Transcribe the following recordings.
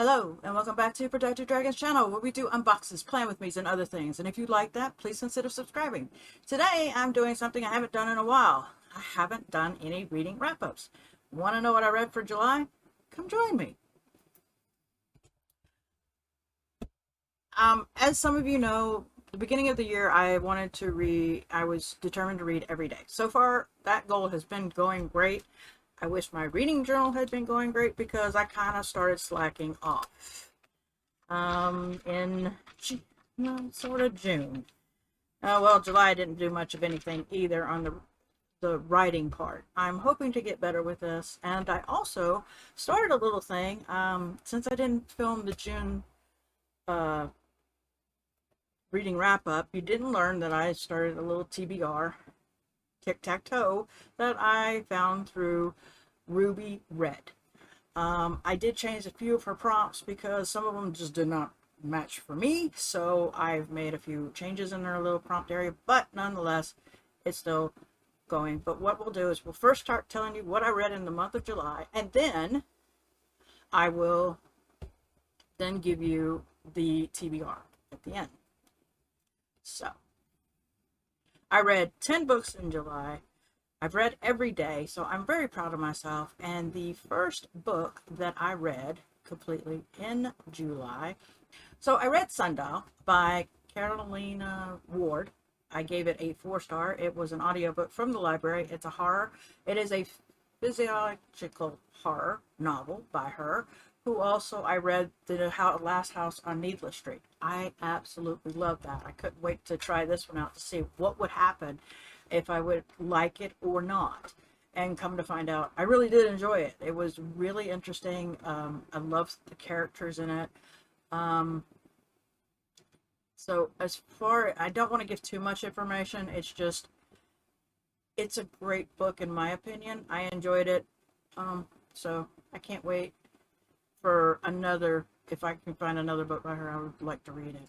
Hello, and welcome back to Productive Dragons channel, where we do unboxes, plan with me's, and other things. And if you like that, please consider subscribing. Today, I'm doing something I haven't done in a while. I haven't done any reading wrap-ups. Want to know what I read for July? Come join me. As some of you know, the beginning of the year, I was determined to read every day. So far, that goal has been going great. I wish my reading journal had been going great because I kind of started slacking off in sort of June. Well, July I didn't do much of anything either on the writing part. I'm hoping to get better with this, and I also started a little thing since I didn't film the June reading wrap up. You didn't learn that I started a little TBR, tic-tac-toe, that I found through Ruby Red. I did change a few of her prompts because some of them just did not match for me, so I've made a few changes in her little prompt area, but nonetheless it's still going. But what we'll do is we'll first start telling you what I read in the month of July, and then I will then give you the TBR at the end. So I read 10 books in July. I've read every day, so I'm very proud of myself. And the first book that I read completely in July, so I read Sundial by Carolina Ward. I gave it a 4-star. It was an audiobook from the library. It's a horror. It is a physiological horror novel by her, who also I read the Last House on Needless Street. I absolutely love that. I couldn't wait to try this one out to see what would happen if I would like it or not. And come to find out, I really did enjoy it. It was really interesting. I loved the characters in it. So as far, I don't want to give too much information. It's a great book in my opinion. I enjoyed it. So I can't wait for another, if I can find another book by her, I would like to read it.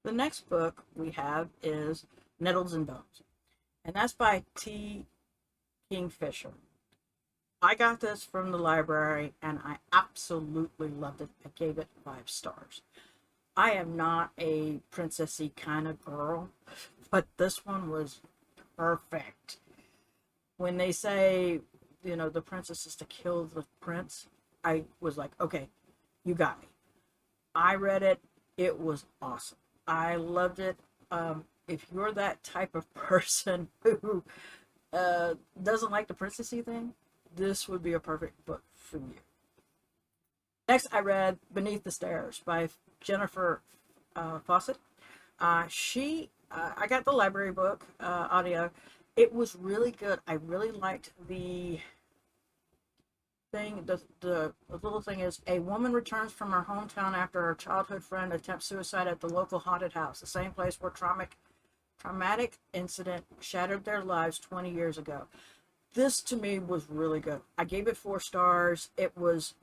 The next book we have is Nettles and Bones, and that's by T. Kingfisher. I got this from the library and I absolutely loved it. I gave it 5 stars. I am not a princessy kind of girl, but this one was perfect. When they say, you know, the princess is to kill the prince, I was like, okay, you got me. I read it. It was awesome. I loved it. If you're that type of person who doesn't like the princessy thing, this would be a perfect book for you. Next, I read Beneath the Stairs by Jennifer Fawcett. I got the library book audio. It was really good. I really liked the thing. The little thing is, a woman returns from her hometown after her childhood friend attempts suicide at the local haunted house, the same place where traumatic incident shattered their lives 20 years ago. This to me was really good. I gave it 4 stars. It was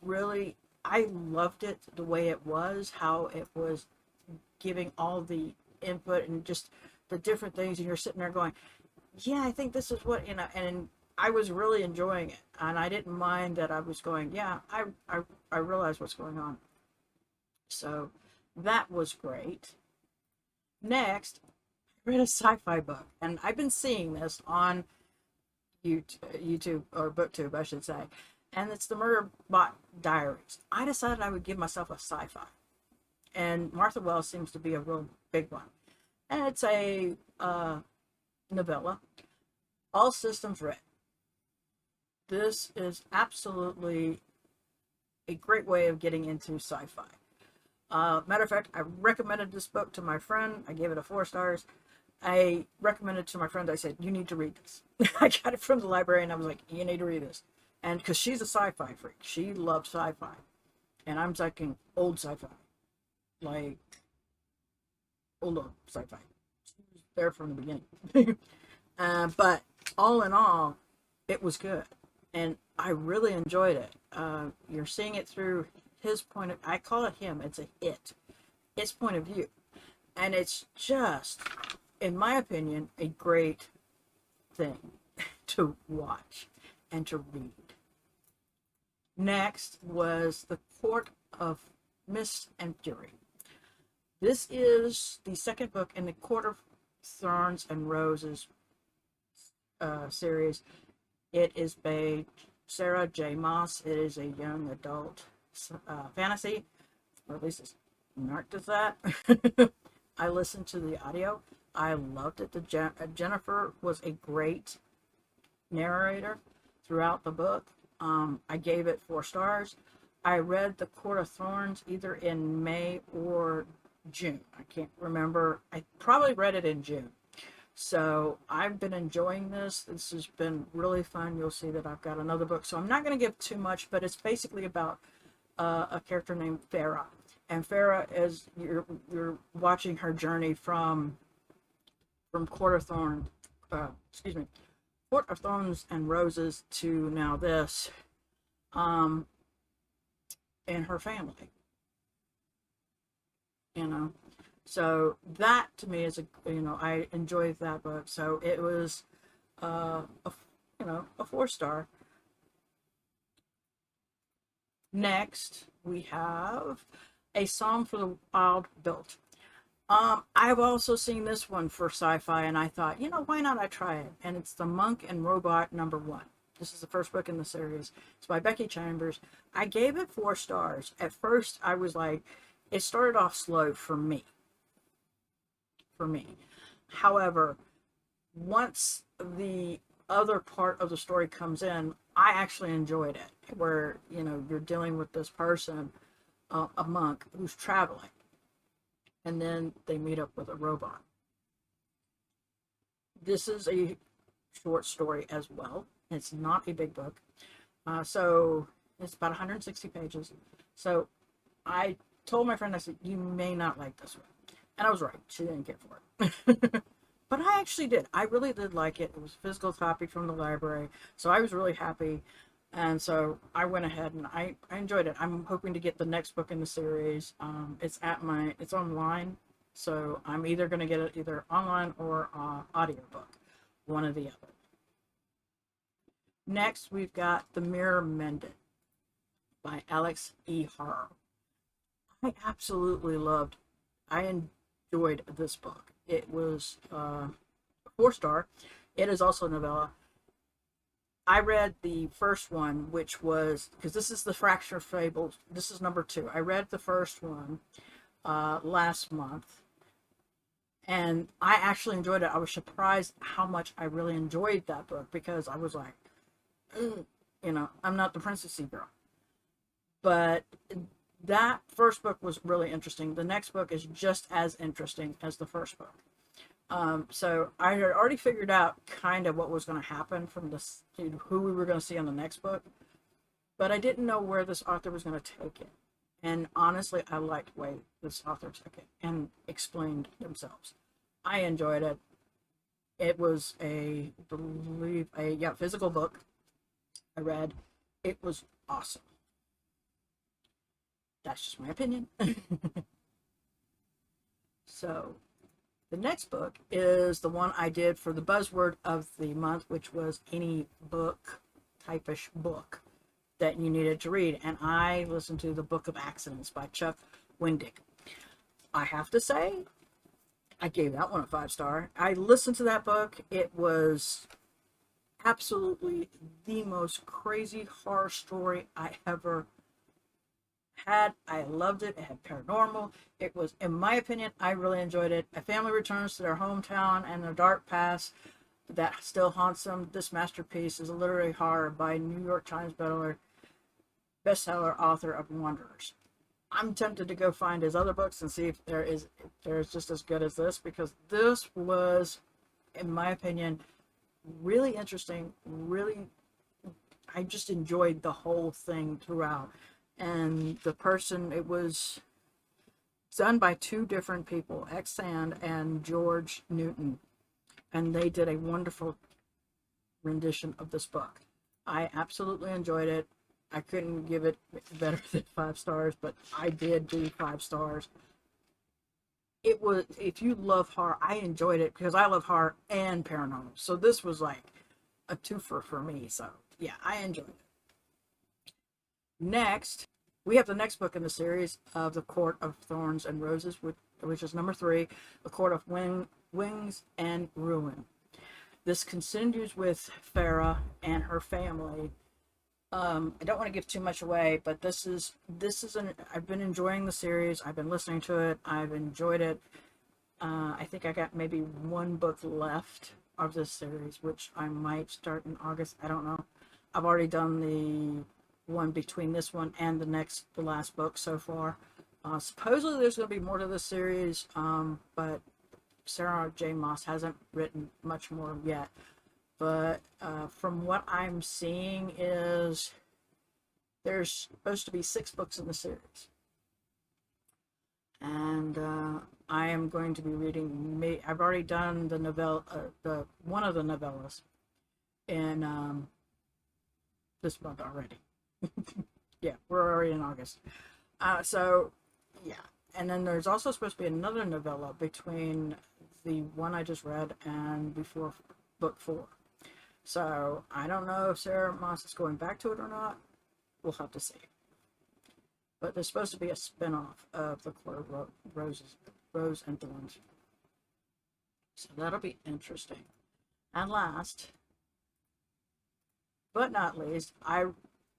really, I loved it the way it was, how it was giving all the input and just the different things, and you're sitting there going, yeah, I think this is what, you know, and I was really enjoying it, and I didn't mind that I was going, yeah, I realize what's going on. So that was great. Next, I read a sci-fi book, and I've been seeing this on YouTube, or booktube I should say, and it's the Murder Diaries. I decided I would give myself a sci-fi, and Martha Wells seems to be a real big one, and it's a novella. All systems red. This is absolutely a great way of getting into sci-fi. Matter of fact, I recommended this book to my friend. I gave it a 4 stars. I recommended to my friend, I said, you need to read this. I got it from the library and I was like, you need to read this. And because she's a sci-fi freak, she loves sci-fi. And I'm talking old sci-fi. Like, old sci-fi. She was there from the beginning. But all in all, it was good. And I really enjoyed it. You're seeing it through his point of, I call it him, it's its point of view. And it's just, in my opinion, a great thing to watch and to read. Next was The Court of Mist and Fury. This is the second book in the Court of Thorns and Roses series. It is by Sarah J. Maas. It is a young adult fantasy, or at least it's marked as that. I listened to the audio. I loved it. Jennifer was a great narrator throughout the book. I gave it 4 stars. I read The Court of Thorns either in May or June. I can't remember. I probably read it in June. So I've been enjoying this. This has been really fun. You'll see that I've got another book. So I'm not going to give too much, but it's basically about a character named Farah. And Farah is, you're watching her journey from Court of Thorns, Court of Thorns and Roses to now this, and her family. You know, so that to me is I enjoyed that book. So it was a 4-star. Next we have A Psalm for the Wild Built. I've also seen this one for sci-fi, and I thought, why not I try it? And it's The Monk and Robot #1. This is the first book in the series. It's by Becky Chambers. I gave it 4 stars. At first, I was like, it started off slow for me. However, once the other part of the story comes in, I actually enjoyed it. Where, you're dealing with this person, a monk, who's traveling. And then they meet up with a robot. This is a short story as well. It's not a big book. So it's about 160 pages. So I told my friend, I said, you may not like this one. And I was right. She didn't care for it. But I actually did. I really did like it. It was a physical copy from the library. So I was really happy. And so I went ahead and I enjoyed it. I'm hoping to get the next book in the series. It's online. So I'm either going to get it either online or audiobook. One or the other. Next, we've got The Mirror Mending by Alex E. Harrow. I absolutely I enjoyed this book. It was 4-star. It is also a novella. I read the first one, which was, because this is the Fracture Fables. This is number 2. I read the first one last month, and I actually enjoyed it. I was surprised how much I really enjoyed that book, because I was like, I'm not the princessy girl. But that first book was really interesting. The next book is just as interesting as the first book. So I had already figured out kind of what was going to happen from this, who we were going to see on the next book, but I didn't know where this author was going to take it. And honestly, I liked the way this author took it and explained themselves. I enjoyed it. It was a physical book I read. It was awesome. That's just my opinion. So the next book is the one I did for the buzzword of the month, which was any book, type-ish book that you needed to read. And I listened to The Book of Accidents by Chuck Wendig. I have to say, I gave that one a 5-star. I listened to that book. It was absolutely the most crazy horror story I ever had. I loved it. It had paranormal. It was, in my opinion, I really enjoyed it. A family returns to their hometown and their dark past that still haunts them. This masterpiece is a literary horror by New York Times bestseller author of Wanderers. I'm tempted to go find his other books and see if there's just as good as this, because this was, in my opinion, really interesting. I just enjoyed the whole thing throughout. And the person, it was done by 2 different people, X Sand and George Newton, and they did a wonderful rendition of this book. I absolutely enjoyed it. I couldn't give it better than 5 stars, but I did do 5 stars. It was, if you love horror, I enjoyed it because I love horror and paranormal. So this was like a twofer for me. So yeah, I enjoyed it. Next, we have the next book in the series of The Court of Thorns and Roses, which is number 3, The Court of Wings and Ruin. This continues with Farah and her family. I don't want to give too much away, but this is I've been enjoying the series. I've been listening to it. I've enjoyed it. I think I got maybe 1 book left of this series, which I might start in August. I don't know. I've already done the one between this one and the last book so far. Supposedly there's going to be more to this series, but Sarah J. Maas hasn't written much more yet. But from what I'm seeing is there's supposed to be 6 books in the series. And I am going to be reading, I've already done the novella, one of the novellas in this month already. Yeah, we're already in August. So, yeah. And then there's also supposed to be another novella between the one I just read and before book 4. So, I don't know if Sarah Maas is going back to it or not. We'll have to see. But there's supposed to be a spin-off of The Court of Rose and Thorns. So that'll be interesting. And last, but not least, I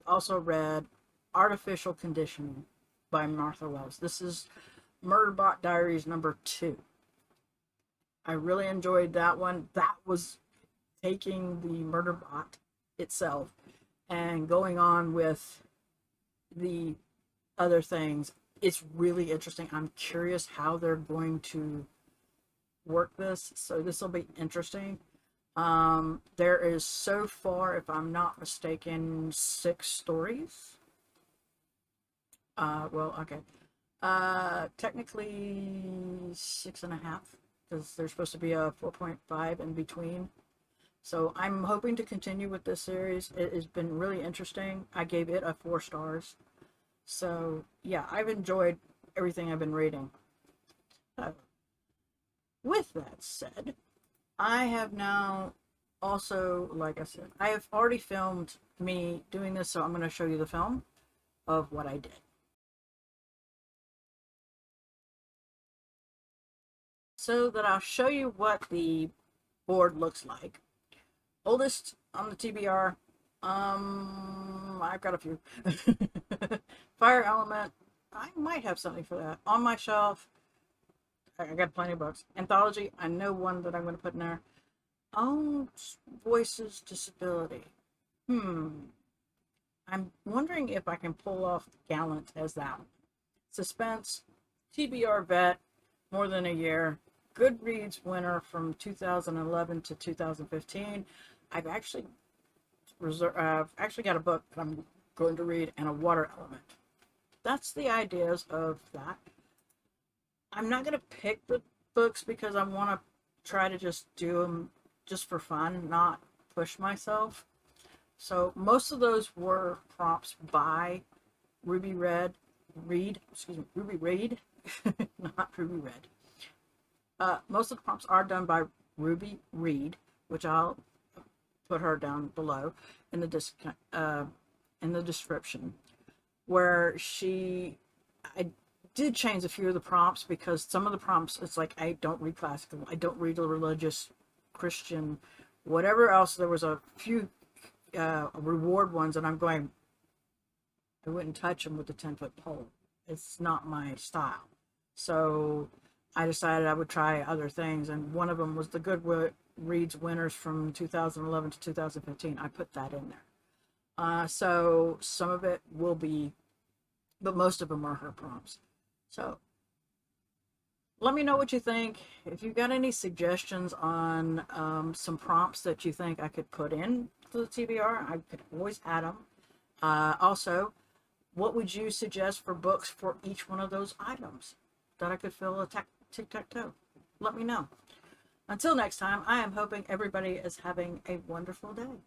also read Artificial Conditioning by Martha Wells. This is Murderbot Diaries number 2. I really enjoyed that one. That was taking the Murderbot itself and going on with the other things. It's really interesting. I'm curious how they're going to work this, so this will be interesting. There is so far, if I'm not mistaken, 6 stories. Well, okay. Technically 6.5, because there's supposed to be a 4.5 in between. So I'm hoping to continue with this series. It has been really interesting. I gave it a 4 stars. So, yeah, I've enjoyed everything I've been reading. With that said, I have now also, like I said, I have already filmed me doing this, so I'm going to show you the film of what I did. So that I'll show you what the board looks like. Oldest on the TBR, I've got a few. Fire Element, I might have something for that. On my shelf, I got plenty of books. Anthology, I know one that I'm going to put in there. Oh, Voices Disability. I'm wondering if I can pull off Gallant as that one. Suspense, TBR Vet, More Than a Year. Goodreads winner from 2011 to 2015. I've actually got a book that I'm going to read and a water element. That's the ideas of that. I'm not going to pick the books because I want to try to just do them just for fun, not push myself. So most of those were prompts by Ruby Reed, not Ruby Red. Most of the prompts are done by Ruby Reed, which I'll put her down below in the description, where I did change a few of the prompts because some of the prompts, it's like, I don't read classical, I don't read the religious, Christian, whatever else. There was a few reward ones, and I'm going, I wouldn't touch them with the 10-foot pole. It's not my style. So I decided I would try other things, and one of them was the Goodreads winners from 2011 to 2015. I put that in there. So some of it will be, but most of them are her prompts. So let me know what you think. If you've got any suggestions on some prompts that you think I could put in to the TBR, I could always add them. Also, what would you suggest for books for each one of those items that I could fill a tic-tac-toe? Let me know. Until next time, I am hoping everybody is having a wonderful day.